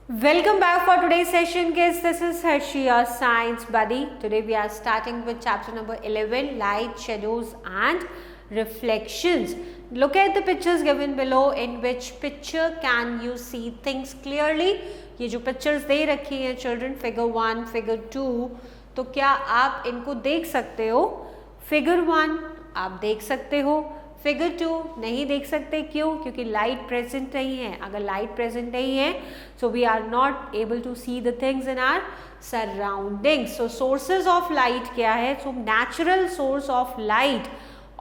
Welcome back for today's session, kids. This is Hershey, your science buddy. Today we are starting with chapter number 11, light, shadows and reflections. Look at the pictures given below. In which picture can you see things clearly? ये जो pictures दे रखी हैं children, figure 1, figure 2, तो क्या आप इनको देख सकते हो? Figure 1 आप देख सकते हो, फिगर 2 नहीं देख सकते, क्यों? क्योंकि लाइट प्रेजेंट नहीं है. अगर लाइट प्रेजेंट नहीं है so we are not able to see the things in our surroundings. So sources of light क्या है? So natural source of light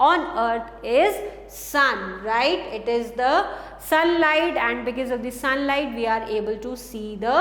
on earth is sun, right? It is the sunlight, and because of the sunlight we are able to see the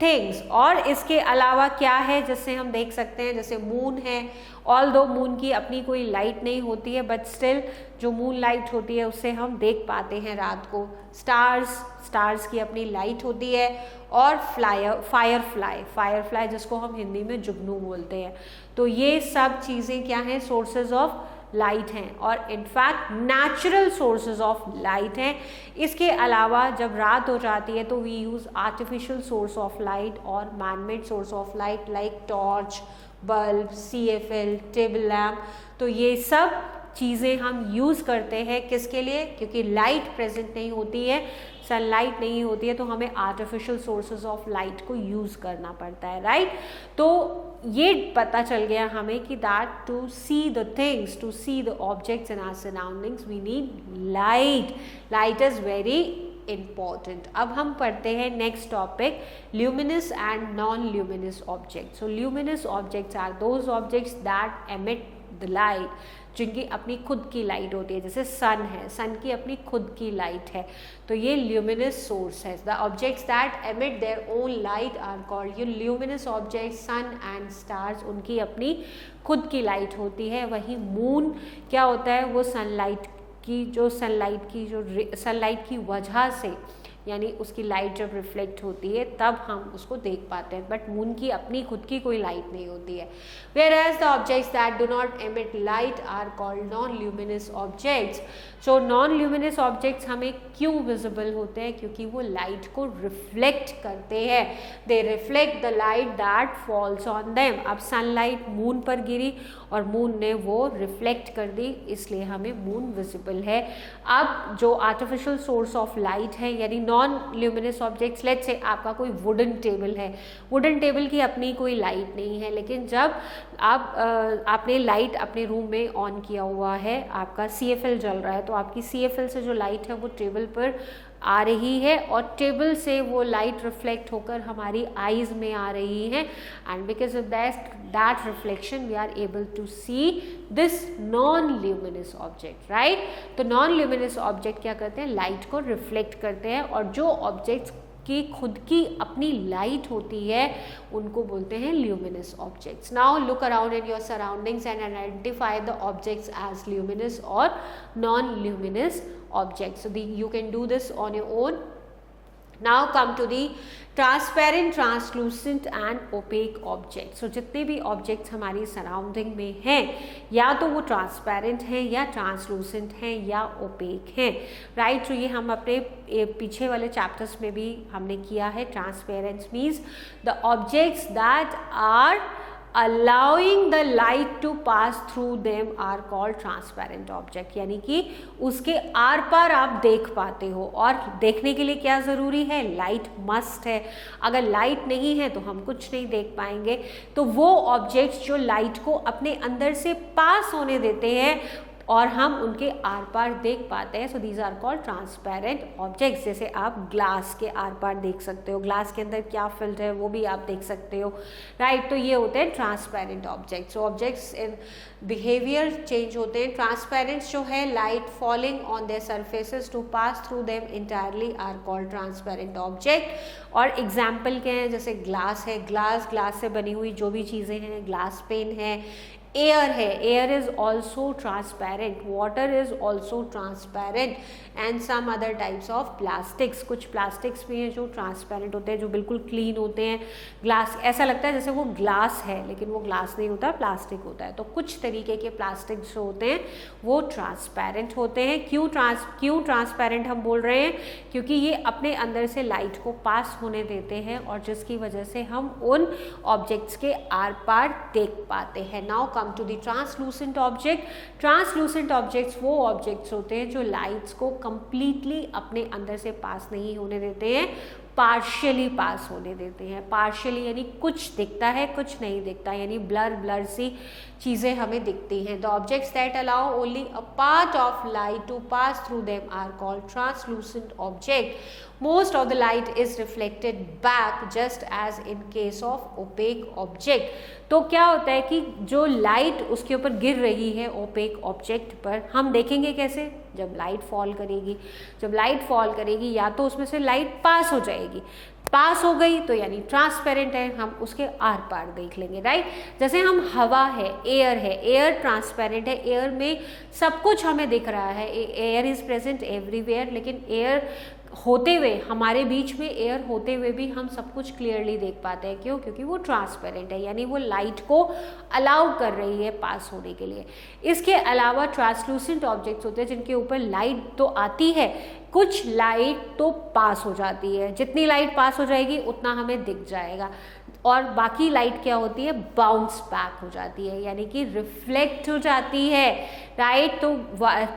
things. और इसके अलावा क्या है जिससे हम देख सकते हैं? जैसे मून है, ऑल्दो मून की अपनी कोई लाइट नहीं होती है बट स्टिल जो मून लाइट होती है उससे हम देख पाते हैं रात को. स्टार्स की अपनी लाइट होती है. और फायरफ्लाई जिसको हम हिंदी में जुगनू बोलते हैं. तो ये सब चीज़ें क्या हैं? सोर्सेज ऑफ लाइट हैं और in fact natural sources of light हैं. इसके अलावा जब रात हो जाती है तो we use artificial source of light और manmade source of light like torch, bulb, CFL, table lamp. तो ये सब चीज़ें हम यूज़ करते हैं किसके लिए? क्योंकि लाइट प्रेजेंट नहीं होती है, सनलाइट नहीं होती है, तो हमें आर्टिफिशियल सोर्सेज ऑफ लाइट को यूज़ करना पड़ता है, राइट? तो ये पता चल गया हमें कि that to see the things, to see the objects in our surroundings we need light. Light is very important. अब हम पढ़ते हैं next topic, luminous and non luminous objects. So luminous objects are those objects that emit the light, जिनकी अपनी खुद की light होती है. जैसे सन है, सन की अपनी खुद की लाइट है, तो ये ल्यूमिनस सोर्स है. The objects that emit their own light are called, ये luminous objects sun and stars, उनकी अपनी खुद की लाइट होती है. वहीं मून क्या होता है? वो सनलाइट की वजह से, यानी उसकी लाइट जब रिफ्लेक्ट होती है तब हम उसको देख पाते हैं, बट मून की अपनी खुद की कोई लाइट नहीं होती है. whereas the objects that do not emit light are called non-luminous objects. So non luminous objects हमें क्यों विजिबल होते हैं? क्योंकि वो लाइट को रिफ्लेक्ट करते हैं. दे reflect the light that falls on them. अब सनलाइट मून पर गिरी और मून ने वो रिफ्लेक्ट कर दी, इसलिए हमें मून विजिबल है. अब जो आर्टिफिशियल सोर्स ऑफ लाइट है यानी non luminous objects, let's say आपका कोई वुडन टेबल है, वुडन टेबल की अपनी कोई लाइट नहीं है, लेकिन जब आपने लाइट अपने रूम में ऑन किया हुआ है, आपका CFL जल रहा है, तो आपकी CFL से जो लाइट है वो टेबल पर आ रही है और टेबल से वो लाइट रिफ्लेक्ट होकर हमारी आईज में आ रही है. And because of that reflection we are able to see this non luminous object, right? तो नॉन ल्यूमिनस ऑब्जेक्ट क्या करते हैं? लाइट को रिफ्लेक्ट करते हैं, और जो ऑब्जेक्ट्स की खुद की अपनी लाइट होती है उनको बोलते हैं luminous objects. Now look around in your surroundings and identify the objects as luminous और non luminous objects. So you can do this on your own. Now come to the transparent, translucent and opaque object. So जितने भी objects हमारी surrounding में हैं, या तो वो transparent हैं या ट्रांसलूसेंट हैं या ओपेक हैं, राइट? तो ये हम अपने पीछे वाले चैप्टर्स में भी हमने किया है. Transparent means the objects that are allowing the light to pass through them are called transparent object. यानी कि उसके आर पार आप देख पाते हो, और देखने के लिए क्या ज़रूरी है? लाइट मस्ट है. अगर लाइट नहीं है तो हम कुछ नहीं देख पाएंगे. तो वो ऑब्जेक्ट्स जो लाइट को अपने अंदर से पास होने देते हैं और हम उनके आर पार देख पाते हैं, so these are called transparent objects. जैसे आप ग्लास के आर पार देख सकते हो, ग्लास के अंदर क्या फिल्ड है वो भी आप देख सकते हो, राइट? तो ये होते हैं transparent objects. So objects in behaviour change होते हैं. ट्रांसपेरेंट्स जो है, light falling on their surfaces to pass through them entirely are called transparent object. और एग्जाम्पल क्या है? जैसे ग्लास है, ग्लास से बनी हुई जो भी चीज़ें हैं, ग्लास पेन है, एयर है, air is also transparent, water is also transparent and some other types of plastics, कुछ प्लास्टिक्स भी हैं जो ट्रांसपेरेंट होते हैं, जो बिल्कुल क्लीन होते हैं, ग्लास ऐसा लगता है जैसे वो ग्लास है लेकिन वो ग्लास नहीं होता, प्लास्टिक होता है। तो कुछ तरीके के प्लास्टिक्स जो होते हैं वो ट्रांसपेरेंट होते हैं। क्यों ट्रांसपेरेंट हम बोल रहे हैं? क्योंकि ये अपने अंदर से लाइट को पास होने देते हैं और जिसकी वजह से हम उन ऑब्जेक्ट्स के आर पार देख पाते हैं। Now come to the translucent object. Translucent objects वो ऑब्जेक्ट्स होते हैं जो लाइट्स को कंप्लीटली अपने अंदर से पास नहीं होने देते हैं, पार्शियली पास होने देते हैं। पार्शियली यानी कुछ दिखता है कुछ नहीं दिखता, यानी ब्लर सी चीज़ें हमें दिखती हैं। The objects that allow only a part of light to pass through them are called translucent object. Most of the light is reflected back just as in case of opaque object। तो क्या होता है कि जो light उसके ऊपर गिर रही है ओपेक ऑब्जेक्ट पर, हम देखेंगे कैसे? जब लाइट फॉल करेगी, जब लाइट फॉल करेगी या तो उसमें से लाइट पास हो जाएगी, पास हो गई तो यानी ट्रांसपेरेंट है, हम उसके आर पार देख लेंगे, राइट। जैसे हम हवा है, एयर ट्रांसपेरेंट है, एयर में सब कुछ हमें दिख रहा है, एयर इज प्रेजेंट एवरीवेयर, लेकिन एयर होते हुए, हमारे बीच में एयर होते हुए भी हम सब कुछ क्लियरली देख पाते हैं। क्यों? क्योंकि वो ट्रांसपेरेंट है, यानी वो लाइट को अलाउ कर रही है पास होने के लिए। इसके अलावा ट्रांसलूसेंट ऑब्जेक्ट्स होते हैं जिनके ऊपर लाइट तो आती है, कुछ लाइट तो पास हो जाती है, जितनी लाइट पास हो जाएगी उतना हमें दिख जाएगा, और बाकी लाइट क्या होती है? बाउंस बैक हो जाती है, यानी कि रिफ्लेक्ट हो जाती है, राइट। तो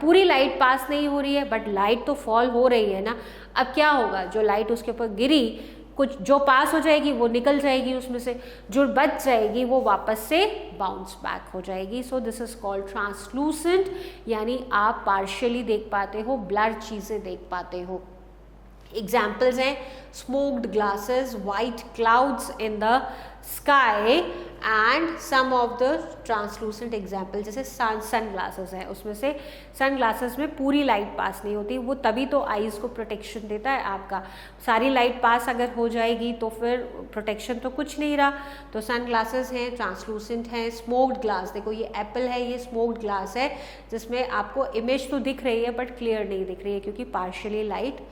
पूरी लाइट पास नहीं हो रही है बट लाइट तो फॉल हो रही है ना। अब क्या होगा? जो लाइट उसके ऊपर गिरी, कुछ जो पास हो जाएगी वो निकल जाएगी उसमें से, जो बच जाएगी वो वापस से बाउंस बैक हो जाएगी। सो दिस इज कॉल्ड ट्रांसलूसेंट, यानी आप पार्शियली देख पाते हो, ब्लर चीज़ें देख पाते हो। एग्जाम्पल्स हैं smoked glasses, white clouds in the sky and some of the translucent example जैसे सन ग्लासेस है, उसमें से सन ग्लासेस में पूरी लाइट पास नहीं होती, वो तभी तो आईज को प्रोटेक्शन देता है आपका। सारी लाइट पास अगर हो जाएगी तो फिर प्रोटेक्शन तो कुछ नहीं रहा। तो सन ग्लासेस हैं, ट्रांसलूसेंट हैं। स्मोक्ड ग्लास, देखो ये एप्पल है, ये स्मोक्ड ग्लास है जिसमें आपको इमेज तो दिख रही है बट क्लियर नहीं दिख रही है क्योंकि पार्शियली लाइट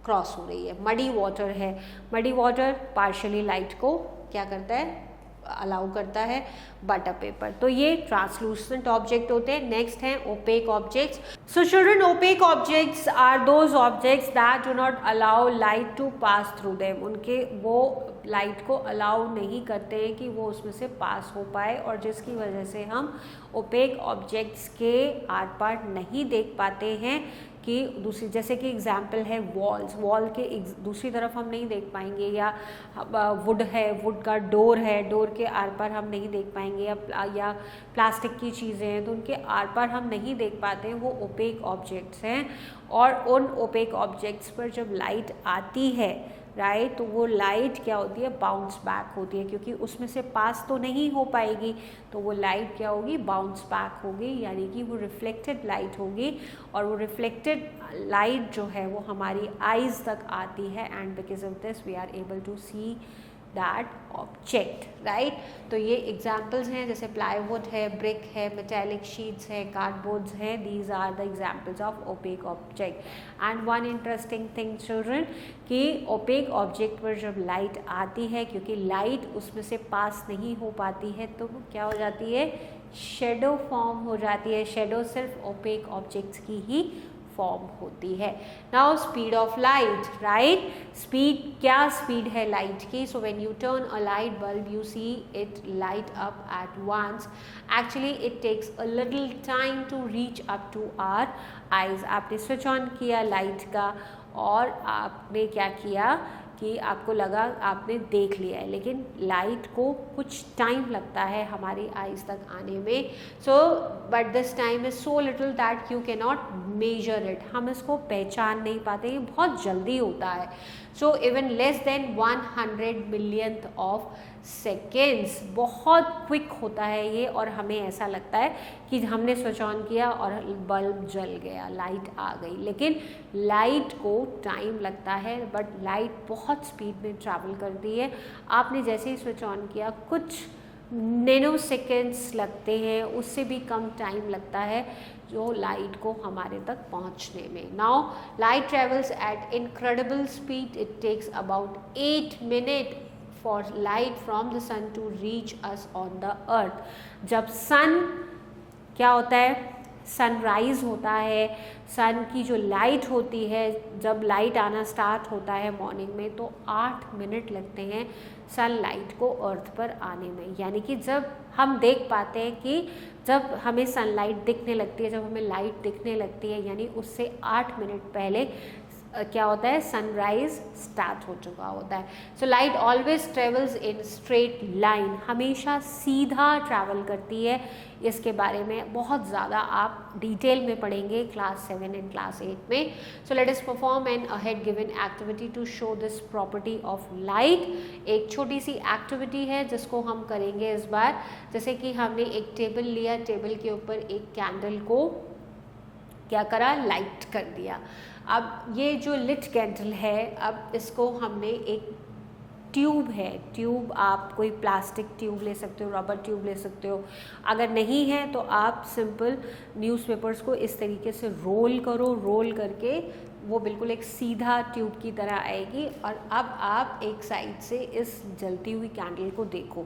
क्रॉस हो रही है। मडी वाटर है, मडी वाटर पार्शियली लाइट को क्या करता है? अलाउ करता है। बटर पेपर, तो ये ट्रांसलूसेंट ऑब्जेक्ट होते हैं। नेक्स्ट हैं opaque objects. So children, opaque objects are those objects that do not allow light to pass through them. उनके वो लाइट को अलाउ नहीं करते हैं कि वो उसमें से पास हो पाए, और जिसकी वजह से हम ओपेक ऑब्जेक्ट्स के आर पार नहीं देख पाते हैं। कि दूसरी, जैसे कि एग्जाम्पल है वॉल्स, वॉल के दूसरी तरफ हम नहीं देख पाएंगे, या वुड है, वुड का डोर है, डोर के आर पार हम नहीं देख पाएंगे, या प्लास्टिक की चीज़ें हैं तो उनके आर पार हम नहीं देख पाते हैं, वो ओपेक ऑब्जेक्ट्स हैं। और उन ओपेक ऑब्जेक्ट्स पर जब लाइट आती है, राइट, तो वो लाइट क्या होती है? बाउंस बैक होती है, क्योंकि उसमें से पास तो नहीं हो पाएगी, तो वो लाइट क्या होगी? बाउंस बैक होगी, यानी कि वो रिफ्लेक्टेड लाइट होगी, और वो रिफ्लेक्टेड लाइट जो है वो हमारी आईज तक आती है, and because of this we are able to see that object, right. तो ये एग्जाम्पल्स हैं, जैसे प्लाईवुड है, ब्रिक है, मेटेलिक शीट्स है, कार्डबोर्ड्स हैं, these are the examples of opaque object. And one interesting thing children, कि ओपेक ऑब्जेक्ट पर जब लाइट आती है, क्योंकि लाइट उसमें से पास नहीं हो पाती है, तो वो क्या हो जाती है? शेडो फॉर्म हो जाती है। शेडो सिर्फ ओपेक ऑब्जेक्ट्स की ही फॉर्म होती है। Now speed of light, right. Speed, क्या स्पीड है लाइट की? So when you turn a light bulb you see it light up at once. Actually it takes a little time to reach up to our eyes. आपने switch on किया light का और आपने क्या किया कि आपको लगा आपने देख लिया है, लेकिन लाइट को कुछ टाइम लगता है हमारी आईज तक आने में। So but this time is so little that you can not measure it. हम इसको पहचान नहीं पाते, ये बहुत जल्दी होता है। So even less than 100 millionth of seconds, बहुत क्विक होता है ये, और हमें ऐसा लगता है कि हमने स्विच ऑन किया और बल्ब जल गया, लाइट आ गई, लेकिन लाइट को टाइम लगता है। बट लाइट बहुत स्पीड में ट्रैवल करती है। आपने जैसे ही स्विच ऑन किया, कुछ नैनो सेकेंड्स लगते हैं, उससे भी कम टाइम लगता है जो लाइट को हमारे तक पहुंचने में। Now light travels at incredible speed, it takes about 8 minute for light from the sun to reach us on the earth. जब सन क्या होता है, सनराइज होता है, सन की जो लाइट होती है, जब लाइट आना स्टार्ट होता है मॉर्निंग में तो 8 मिनट लगते हैं सनलाइट को अर्थ पर आने में। यानी कि जब हम देख पाते हैं कि जब हमें सनलाइट दिखने लगती है, जब हमें लाइट दिखने लगती है, यानी उससे 8 मिनट पहले क्या होता है, सनराइज स्टार्ट हो चुका होता है। So light always travels in straight line, हमेशा सीधा ट्रैवल करती है। इसके बारे में बहुत ज़्यादा आप डिटेल में पढ़ेंगे क्लास 7 एंड क्लास 8 में। So let us perform an ahead given activity to show this property of light. एक छोटी सी एक्टिविटी है जिसको हम करेंगे इस बार। जैसे कि हमने एक टेबल लिया, टेबल के ऊपर एक कैंडल को क्या करा, लाइट कर दिया। अब ये जो लिट कैंडल है, अब इसको हमने एक ट्यूब है, ट्यूब आप कोई प्लास्टिक ट्यूब ले सकते हो, रबर ट्यूब ले सकते हो, अगर नहीं है तो आप सिंपल न्यूज़पेपर्स को इस तरीके से रोल करो, रोल करके वो बिल्कुल एक सीधा ट्यूब की तरह आएगी। और अब आप एक साइड से इस जलती हुई कैंडल को देखो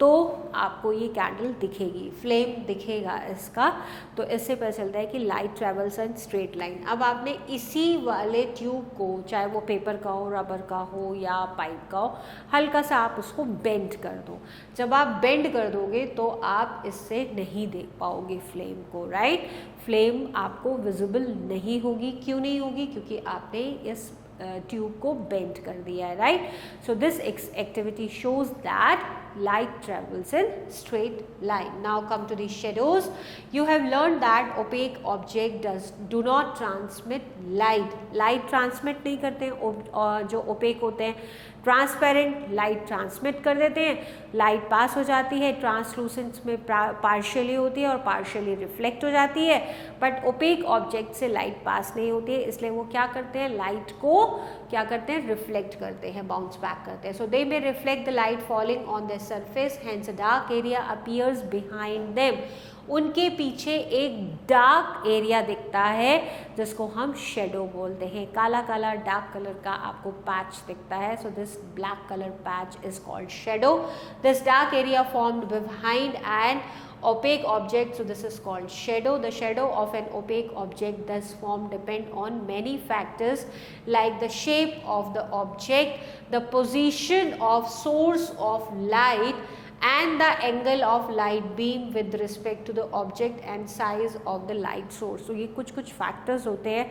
तो आपको ये कैंडल दिखेगी, फ्लेम दिखेगा इसका। तो इससे पता चलता है कि light travels in straight line. अब आपने इसी वाले ट्यूब को, चाहे वो पेपर का हो, रबर का हो या पाइप का हो, हल्का सा आप उसको बेंड कर दो। जब आप बेंड कर दोगे तो आप इससे नहीं देख पाओगे फ्लेम को, राइट। फ्लेम आपको विजिबल नहीं होगी। क्यों नहीं होगी? क्योंकि आपने इस ट्यूब को बेंड कर दिया है, right. So this activity shows that light travels in straight line. Now come to the shadows. You have learned that opaque object do not transmit light. Light transmit नहीं करते हैं, और जो opaque होते हैं ट्रांसपेरेंट लाइट ट्रांसमिट कर देते हैं, लाइट पास हो जाती है, ट्रांसलूसेंस में पार्शियली होती है और पार्शियली रिफ्लेक्ट हो जाती है। बट ओपेक ऑब्जेक्ट से लाइट पास नहीं होती है, इसलिए वो क्या करते हैं, लाइट को क्या करते हैं, रिफ्लेक्ट करते हैं, बाउंस बैक करते हैं। So they may reflect the light falling on the surface, hence a dark area appears behind them. उनके पीछे एक डार्क एरिया दिखता है जिसको हम शेडो बोलते हैं। काला काला डार्क कलर का आपको पैच दिखता है। So this black colour patch is called shadow. This dark area formed behind an opaque object, so this is called shadow. The shadow of an opaque object thus formed depend on many factors like the shape of the object, the position of source of light and the angle of light beam with respect to the object and size of the light source. So ये कुछ factors होते हैं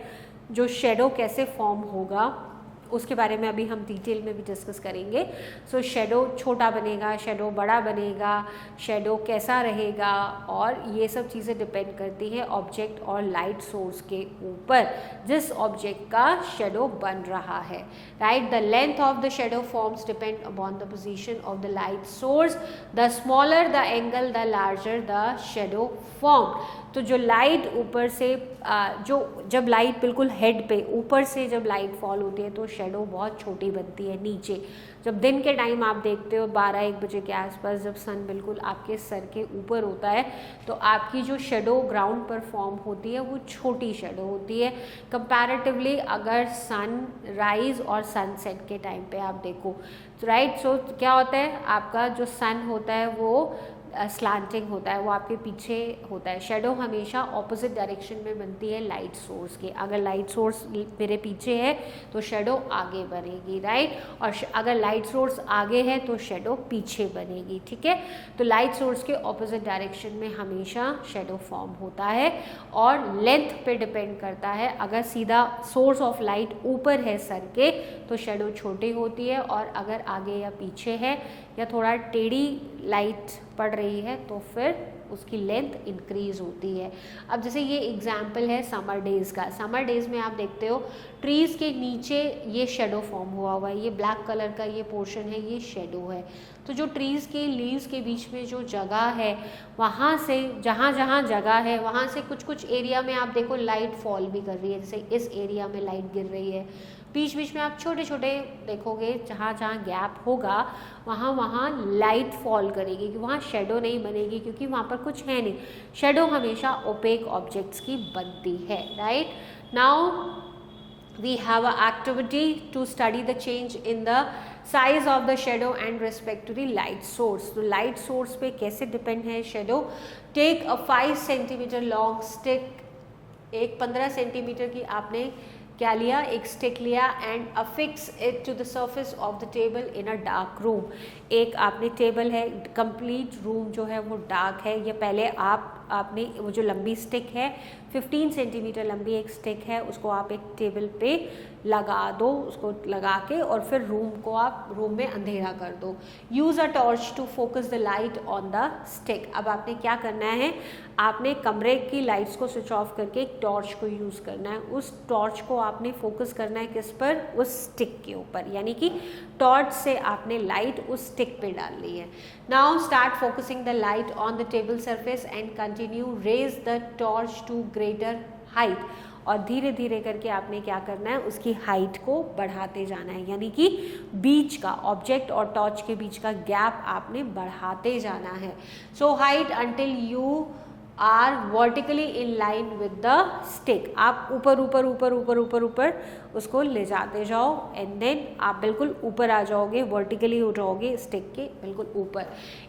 जो shadow कैसे form होगा उसके बारे में अभी हम डिटेल में भी डिस्कस करेंगे। सो शेडो छोटा बनेगा, शेडो बड़ा बनेगा, शेडो कैसा रहेगा, और ये सब चीज़ें डिपेंड करती हैं ऑब्जेक्ट और लाइट सोर्स के ऊपर जिस ऑब्जेक्ट का शेडो बन रहा है, right. The length of the shadow forms depend upon the position of the light source. The smaller the angle the larger the shadow form. तो जो लाइट ऊपर से जब लाइट बिल्कुल हेड पे ऊपर से जब लाइट फॉल होती है तो शेडो बहुत छोटी बनती है नीचे। जब दिन के टाइम आप देखते हो 12-1 बजे के आसपास, जब सन बिल्कुल आपके सर के ऊपर होता है तो आपकी जो शेडो ग्राउंड पर फॉर्म होती है वो छोटी शेडो होती है कंपैरेटिवली अगर सन राइज और सनसेट के टाइम पे आप देखो, राइट। सो क्या होता है, आपका जो सन होता है वो स्लांटिंग होता है, वो आपके पीछे होता है। शेडो हमेशा ऑपोजिट डायरेक्शन में बनती है लाइट सोर्स के। अगर लाइट सोर्स मेरे पीछे है तो शेडो आगे बनेगी, राइट, और अगर लाइट सोर्स आगे है तो शेडो पीछे बनेगी, ठीक है। तो लाइट सोर्स के ऑपोजिट डायरेक्शन में हमेशा शेडो फॉर्म होता है और लेंथ पे डिपेंड करता है। अगर सीधा सोर्स ऑफ लाइट ऊपर है सर के तो शेडो छोटी होती है, और अगर आगे या पीछे है या थोड़ा टेढ़ी लाइट पड़ रही है तो फिर उसकी लेंथ इंक्रीज होती है। अब जैसे ये एग्जाम्पल है समर डेज़ का। समर डेज़ में आप देखते हो ट्रीज़ के नीचे ये शेडो फॉर्म हुआ है, ये ब्लैक कलर का ये पोर्शन है, ये शेडो है। तो जो ट्रीज़ के लीव्स के बीच में जो जगह है वहाँ से जहाँ जहाँ जगह है वहाँ से कुछ एरिया में आप देखो लाइट फॉल भी कर रही है। जैसे इस एरिया में लाइट गिर रही है, बीच बीच में आप छोटे छोटे देखोगे, जहाँ जहाँ गैप होगा वहाँ वहाँ लाइट फॉल करेगी, कि वहाँ शेडो नहीं बनेगी, क्योंकि वहाँ पर कुछ है नहीं। शेडो हमेशा ओपेक ऑब्जेक्ट्स की बनती है, right. Now we have an activity to study the change in the size of the shadow and respect to the light source. तो light source पे कैसे depend है shadow? Take a 5 centimeter long stick, एक 15 centimetre की आपने क्या लिया, एक स्टिक लिया, and affix it to the surface of the table in a dark room. एक आपने टेबल है, कंप्लीट रूम जो है वो डार्क है, या पहले आपने वो जो लंबी स्टिक है 15 सेंटीमीटर लंबी एक स्टिक है, उसको आप एक टेबल पे लगा दो, उसको लगा के और फिर रूम में अंधेरा कर दो। Use a torch to focus the light on the stick. अब आपने क्या करना है, आपने कमरे की लाइट्स को स्विच ऑफ करके एक टॉर्च को यूज़ करना है। उस टॉर्च को आपने फोकस करना है किस पर, उस स्टिक के ऊपर, यानी कि टॉर्च से आपने लाइट उस स्टिक पे डालनी है। Now start focusing the light on the table surface and continue raise the torch to greater height. और धीरे धीरे करके आपने क्या करना है, उसकी हाइट को बढ़ाते जाना है, यानी कि बीच का ऑब्जेक्ट और टॉर्च के बीच का गैप आपने बढ़ाते जाना है। So height until you are vertically in line with the stick. आप ऊपर ऊपर ऊपर ऊपर ऊपर ऊपर उसको ले जाते जाओ, एंड देन आप बिल्कुल ऊपर आ जाओगे, वर्टिकली हो जाओगे स्टिक के बिल्कुल ऊपर।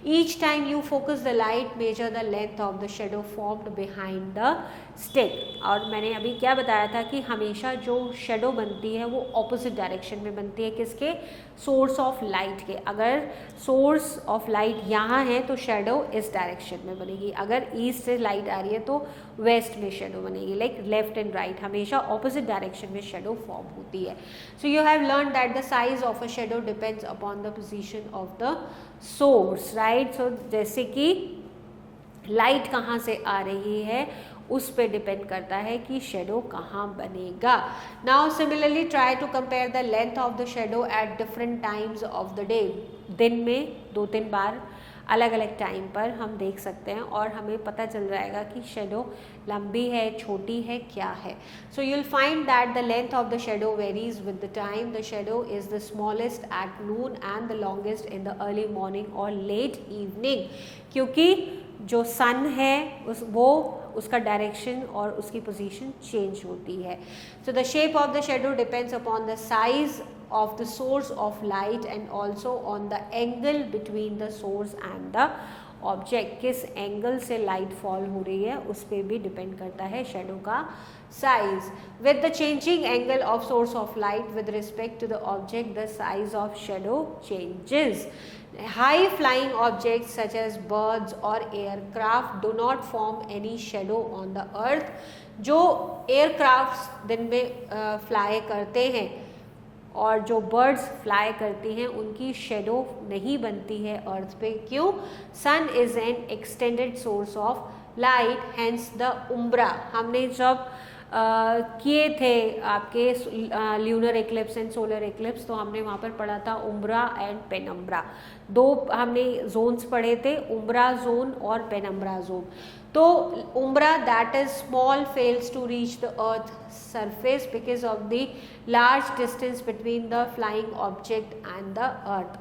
Each time you focus the light measure the length of the shadow formed behind the stick. और मैंने अभी क्या बताया था कि हमेशा जो शेडो बनती है वो ऑपोजिट डायरेक्शन में बनती है, किसके, सोर्स ऑफ लाइट के। अगर सोर्स ऑफ लाइट यहाँ है तो शेडो इस डायरेक्शन में बनेगी, अगर ईस्ट से लाइट आ रही है तो वेस्ट में शेडो बनेगी, लाइक लेफ्ट एंड राइट, हमेशा ऑपोजिट डायरेक्शन में शेडो फॉर्म होती है। So you have learn that the size of a shadow depends upon the position of the source, right. So जैसे कि लाइट कहाँ से आ रही है उस पे डिपेंड करता है कि शेडो कहाँ बनेगा। Now similarly try to compare the length of the shadow at different times of the day. दिन में 2-3 बार अलग अलग टाइम पर हम देख सकते हैं और हमें पता चल जाएगा कि शेडो लंबी है, छोटी है, क्या है। So you will find that the length of the shadow varies with the time. The shadow is the smallest at noon and the longest in the early morning और लेट इवनिंग, क्योंकि जो सन है उसका डायरेक्शन और उसकी position change होती है। So the shape of the shadow depends upon the size of the source of light and also on the angle between the source and the object। किस angle से लाइट फॉल हो रही है उस पर भी डिपेंड करता है शेडो का size. With the changing angle of source of light with respect to the object the size of shadow changes. High flying objects such as birds or aircraft do not form any shadow on the earth। जो aircraft दिन में fly करते हैं और जो birds fly करती हैं उनकी शेडो नहीं बनती है अर्थ पे, क्यों? Sun is an extended source of light, hence the umbra. हमने जब किए थे आपके lunar eclipse and solar eclipse तो हमने वहाँ पर पढ़ा था उम्ब्रा एंड पेनम्ब्रा। 2 हमने जोन्स पढ़े थे, उम्ब्रा जोन और पेनम्ब्रा जोन। तो umbra that is small falls to reach the earth surface because of the large distance between the flying object and the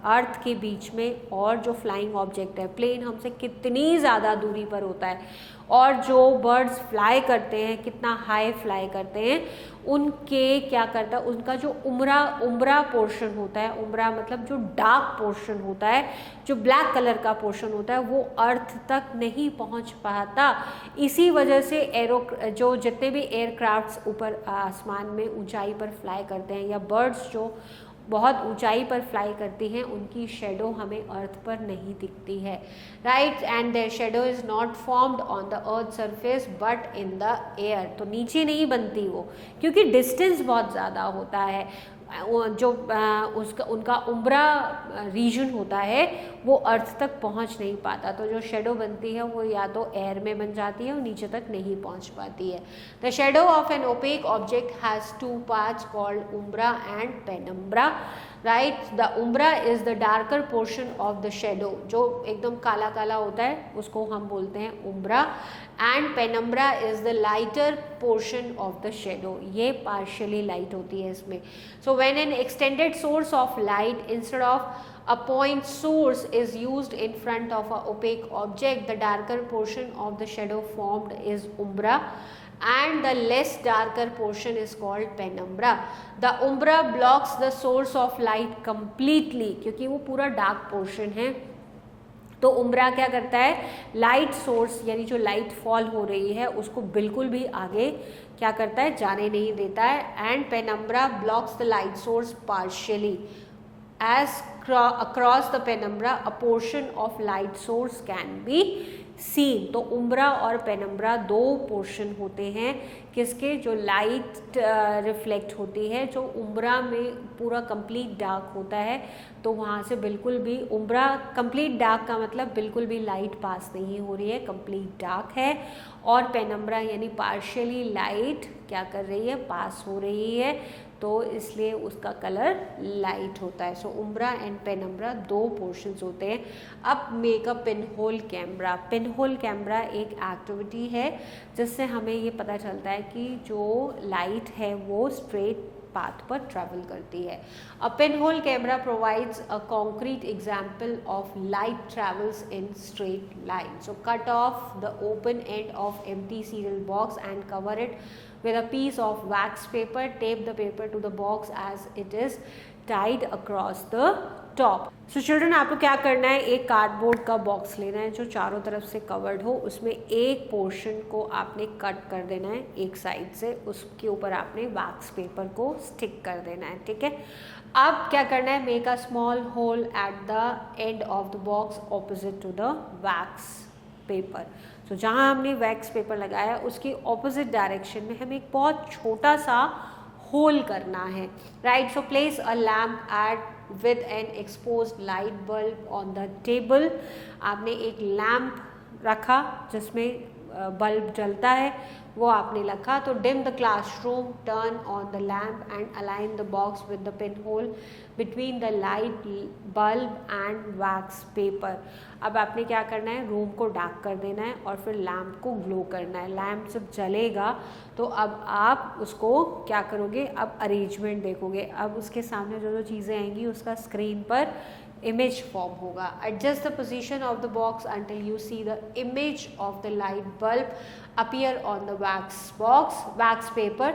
earth के बीच में और जो फ्लाइंग ऑब्जेक्ट है, प्लेन हमसे कितनी ज़्यादा दूरी पर होता है और जो बर्ड्स फ्लाई करते हैं कितना हाई फ्लाई करते हैं, उनके क्या करता है, उनका जो उम्ब्रा पोर्शन होता है, उम्ब्रा मतलब जो डार्क पोर्शन होता है, जो ब्लैक कलर का पोर्शन होता है, वो अर्थ तक नहीं पहुंच पाता। इसी वजह से जो जितने भी एयरक्राफ्ट्स ऊपर आसमान में ऊंचाई पर फ्लाई करते हैं या बर्ड्स जो बहुत ऊंचाई पर फ्लाई करती हैं, उनकी शेडो हमें अर्थ पर नहीं दिखती है, right. And their shadow is not formed on the earth surface but in the air. तो नीचे नहीं बनती वो, क्योंकि डिस्टेंस बहुत ज़्यादा होता है। जो उनका उम्ब्रा रीजन होता है वो अर्थ तक पहुंच नहीं पाता, तो जो शेडो बनती है वो या तो एयर में बन जाती है और नीचे तक नहीं पहुंच पाती है। The shadow of an opaque object has 2 parts called उम्ब्रा and penumbra. Right. The उम्ब्रा is the darker portion of the shadow, जो एकदम काला काला होता है उसको हम बोलते हैं उम्ब्रा, and penumbra is the lighter portion of the shadow, ये पार्शियली लाइट होती है इसमें। So when an extended source of light instead of a point source is used in front of a opaque object, the darker portion of the shadow formed is umbra and the less darker portion is called penumbra. The umbra blocks the source of light completely, क्योंकि वो पूरा dark portion है तो उम्ब्रा क्या करता है, light source यानी जो लाइट फॉल हो रही है उसको बिल्कुल भी आगे क्या करता है, जाने नहीं देता है। And penumbra blocks the light source partially as across the penumbra a portion of light source can be seen। तो उम्ब्रा और पेनम्ब्रा दो पोर्शन होते हैं किसके, जो लाइट रिफ्लेक्ट होती है। जो उम्ब्रा में पूरा कंप्लीट डार्क होता है तो वहाँ से बिल्कुल भी उम्ब्रा कंप्लीट डार्क का मतलब बिल्कुल भी लाइट पास नहीं हो रही है, कंप्लीट डार्क है, और पेनम्ब्रा यानी पार्शियली लाइट क्या कर रही है, पास हो रही है, तो इसलिए उसका कलर लाइट होता है। सो उम्ब्रा एंड पेनम्ब्रा दो पोर्शंस होते हैं। अब make a pin hole camera. Pin hole camera एक एक्टिविटी है जिससे हमें ये पता चलता है कि जो लाइट है वो स्ट्रेट पाथ पर ट्रैवल करती है। A pin hole camera provides a concrete example of light travels in straight line. So cut off the open end of empty cereal box and cover it with a piece of wax paper, tape the paper to the box as it is tied across the top। So children, आपको क्या करना है, एक cardboard का box लेना है जो चारों तरफ से कवर्ड हो, उसमें एक पोर्शन को आपने कट कर देना है एक साइड से, उसके ऊपर आपने वैक्स पेपर को स्टिक कर देना है, ठीक है। अब क्या करना है, make a small hole at the end of the box opposite to the wax paper. तो जहाँ हमने वैक्स पेपर लगाया उसकी ऑपोजिट डायरेक्शन में हमें एक बहुत छोटा सा होल करना है, right. So place a lamp at with an exposed light bulb on the table. आपने एक लैम्प रखा जिसमें बल्ब जलता है, वो आपने रखा। तो dim the classroom, turn on the lamp and align the box with the pin hole between the light bulb and wax paper. अब आपने क्या करना है, रूम को डार्क कर देना है और फिर लैम्प को ग्लो करना है। लैम्प जब जलेगा तो अब आप उसको क्या करोगे, अब अरेंजमेंट देखोगे। अब उसके सामने जो जो चीज़ें आएंगी उसका स्क्रीन पर image form होगा। Adjust the position of the box until you see the image of the light bulb appear on the wax paper.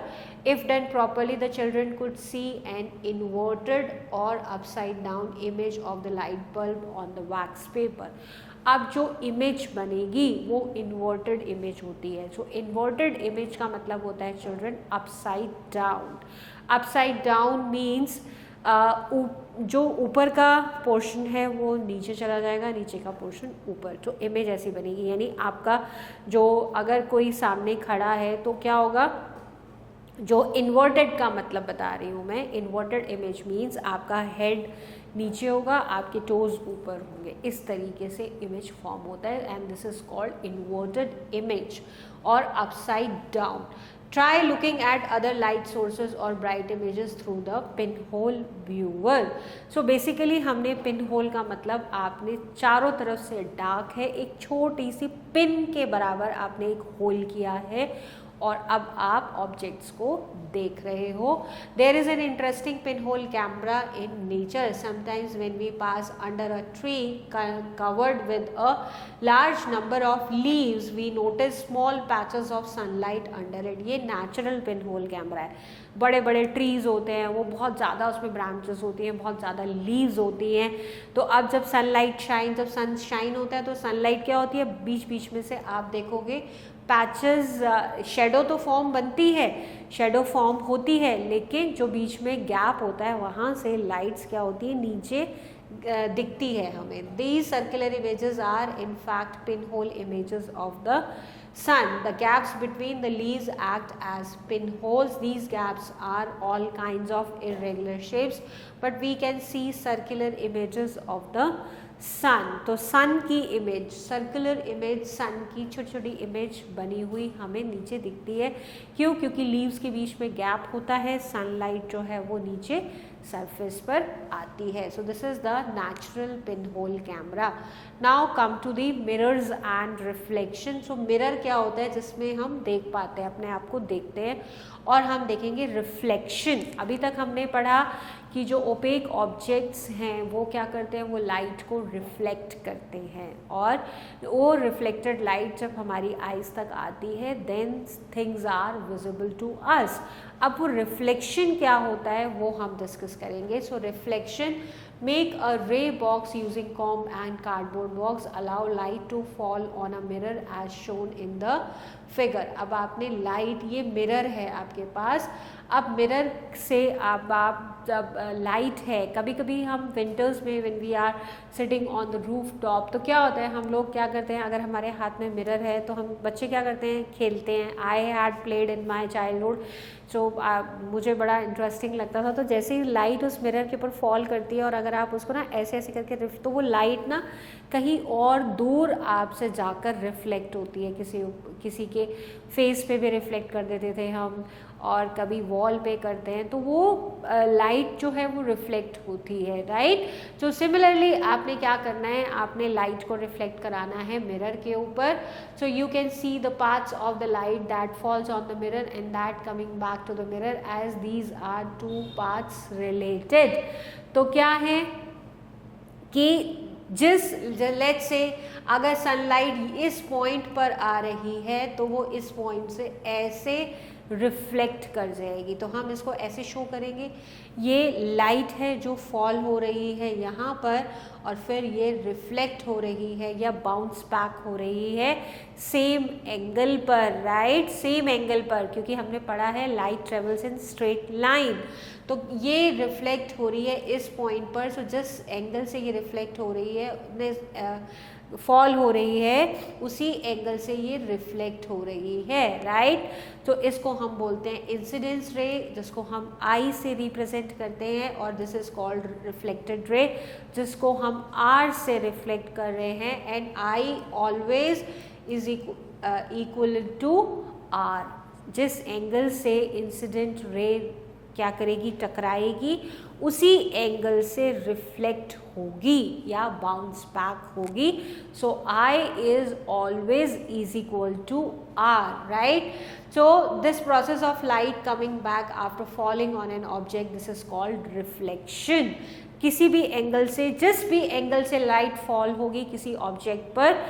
If done properly, the children could see an inverted or upside down image of the light bulb on the wax paper। अब जो image बनेगी वो inverted image होती है। जो inverted image का मतलब होता है children upside down. Upside down means जो ऊपर का पोर्शन है वो नीचे चला जाएगा, नीचे का पोर्शन ऊपर, तो इमेज ऐसी बनेगी। यानी आपका जो अगर कोई सामने खड़ा है तो क्या होगा, जो इन्वर्टेड का मतलब बता रही हूँ मैं, इन्वर्टेड इमेज मीन्स आपका हेड नीचे होगा, आपके टोज ऊपर होंगे, इस तरीके से इमेज फॉर्म होता है and this is called inverted image और upside down. Try looking at other light sources or bright images through the pinhole viewer। So basically हमने pinhole का मतलब आपने चारों तरफ से डार्क है, एक छोटी सी पिन के बराबर आपने एक होल किया है और अब आप ऑब्जेक्ट्स को देख रहे हो। There is an interesting pin hole camera in nature. Sometimes when we pass under a tree covered with a large number of leaves we notice small patches of sunlight under it. ये natural pin hole camera है। बड़े बड़े trees होते हैं, वो बहुत ज़्यादा उसमें ब्रांचेस होती हैं, बहुत ज़्यादा लीव्स होती हैं, तो अब जब सनलाइट शाइन, जब सन शाइन होता है तो सनलाइट क्या होती है, बीच बीच में से आप देखोगे पैचेस, शेडो तो फॉर्म बनती है, शेडो फॉर्म होती है, लेकिन जो बीच में गैप होता है वहाँ से लाइट्स क्या होती है, नीचे दिखती है हमें। These circular images are in fact pin hole images of the sun। The gaps between the leaves act as pinholes। These gaps are all kinds of irregular shapes, but we can see circular images of the sun। तो sun की image, circular image, sun की छोटी छोटी image बनी हुई हमें नीचे दिखती है। क्यों? क्योंकि लीव्स बीम्स के बीच में गैप होता है, सनलाइट जो है वो नीचे सरफेस पर आती है। So this is the natural pin hole camera. Now come to the mirrors and reflection. So mirror क्या होता है, जिसमें हम देख पाते हैं, अपने आप को देखते हैं, और हम देखेंगे रिफ्लेक्शन। अभी तक हमने पढ़ा कि जो ओपेक ऑब्जेक्ट्स हैं वो क्या करते हैं, वो लाइट को रिफ्लेक्ट करते हैं, और वो रिफ्लेक्टेड लाइट जब हमारी आईज तक आती है then things are visible to us. अब वो रिफ्लेक्शन क्या होता है वो हम डिस्कस करेंगे। सो reflection, make a ray box using comb and cardboard box, allow light to fall on a mirror as shown in the figure। अब आपने लाइट, ये मिरर है आपके पास, अब मिरर से आप जब लाइट है, कभी कभी हम विंटर्स में when we are sitting on the roof top, तो क्या होता है, हम लोग क्या करते हैं, अगर हमारे हाथ में मिरर है तो हम बच्चे क्या करते हैं, खेलते हैं। I had played in my childhood, so मुझे बड़ा इंटरेस्टिंग लगता था। तो जैसे ही लाइट उस मिरर के ऊपर फॉल करती है और अगर आप उसको ना ऐसे ऐसे करके तो वो लाइट ना कहीं और दूर आपसे जाकर रिफ्लेक्ट होती है, किसी के फेस पे भी रिफ्लेक्ट कर देते थे हम, और कभी वॉल पे करते हैं, तो वो लाइट जो है वो रिफ्लेक्ट होती है, राइट। तो सिमिलरली आपने क्या करना है, आपने लाइट को रिफ्लेक्ट कराना है मिरर के ऊपर। So you can see the parts of the light that falls on the mirror and that coming back to the mirror as these are two parts related. तो क्या है कि लेट्स से अगर sunlight इस point पर आ रही है तो वो इस पॉइंट से ऐसे रिफ्लेक्ट कर जाएगी, तो हम इसको ऐसे शो करेंगे, ये लाइट है जो फॉल हो रही है यहाँ पर, और फिर ये रिफ्लेक्ट हो रही है या बाउंस बैक हो रही है सेम एंगल पर, राइट, सेम एंगल पर, क्योंकि हमने पढ़ा है light travels in straight line. तो ये रिफ्लेक्ट हो रही है इस पॉइंट पर, सो जिस एंगल से ये रिफ्लेक्ट हो रही है, फॉल हो रही है, उसी एंगल से ये रिफ्लेक्ट हो रही है, राइट। तो इसको हम बोलते हैं इंसिडेंस रे, जिसको हम आई से रिप्रेजेंट करते हैं, और this is called reflected ray, जिसको हम आर से रिफ्लेक्ट कर रहे हैं, and I always is equal to R. जिस एंगल से इंसिडेंट रे क्या करेगी, टकराएगी, उसी एंगल से रिफ्लेक्ट होगी या बाउंस बैक होगी। So I is always is equal to R, right. So this process of light coming back after falling on an object, this is called reflection. किसी भी angle से, जिस भी एंगल से लाइट फॉल होगी किसी object पर,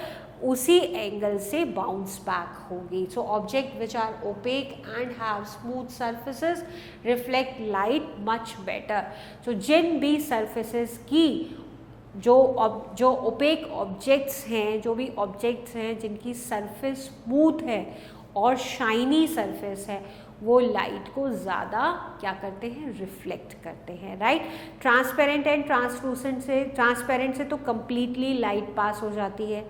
उसी एंगल से बाउंस बैक होगी। So object which are opaque and have smooth surfaces reflect light much better. So जिन भी सर्फेसेस की जो ओपेक ऑब्जेक्ट्स हैं, जो भी ऑब्जेक्ट्स हैं जिनकी सरफेस स्मूथ है और शाइनी सरफेस है, वो लाइट को ज़्यादा क्या करते हैं, रिफ्लेक्ट करते हैं, राइट। ट्रांसपेरेंट एंड ट्रांसलूसेंट से, ट्रांसपेरेंट से तो कम्प्लीटली लाइट पास हो जाती है,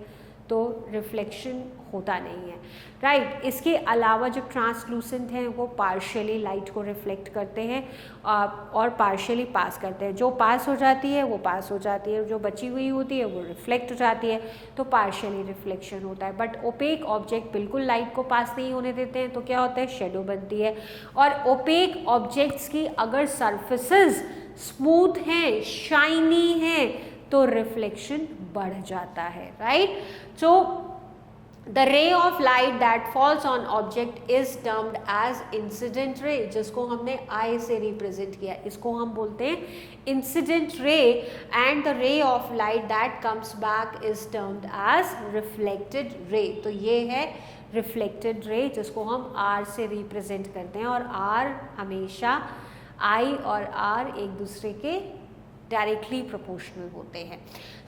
तो रिफ्लेक्शन होता नहीं है, राइट। इसके अलावा जो ट्रांसलूसेंट हैं वो पार्शियली लाइट को रिफ्लेक्ट करते हैं और पार्शियली पास करते हैं। जो पास हो जाती है वो पास हो जाती है, जो बची हुई होती है वो रिफ्लेक्ट हो जाती है, तो पार्शियली रिफ्लेक्शन होता है। बट ओपेक ऑब्जेक्ट बिल्कुल लाइट को पास नहीं होने देते हैं, तो क्या होता है, शेडो बनती है। और ओपेक ऑब्जेक्ट्स की अगर सरफेसेस स्मूथ हैं, शाइनी हैं, तो रिफ्लेक्शन बढ़ जाता है, right. So the ray of light that falls on object is termed as incident ray, जिसको हमने आई से रिप्रेजेंट किया, इसको हम बोलते हैं incident ray. And the ray of light that comes back is termed as reflected ray. तो ये है रिफ्लेक्टेड रे, जिसको हम आर से रिप्रेजेंट करते हैं, और आर हमेशा, आई और आर एक दूसरे के डायरेक्टली प्रोपोर्शनल होते हैं।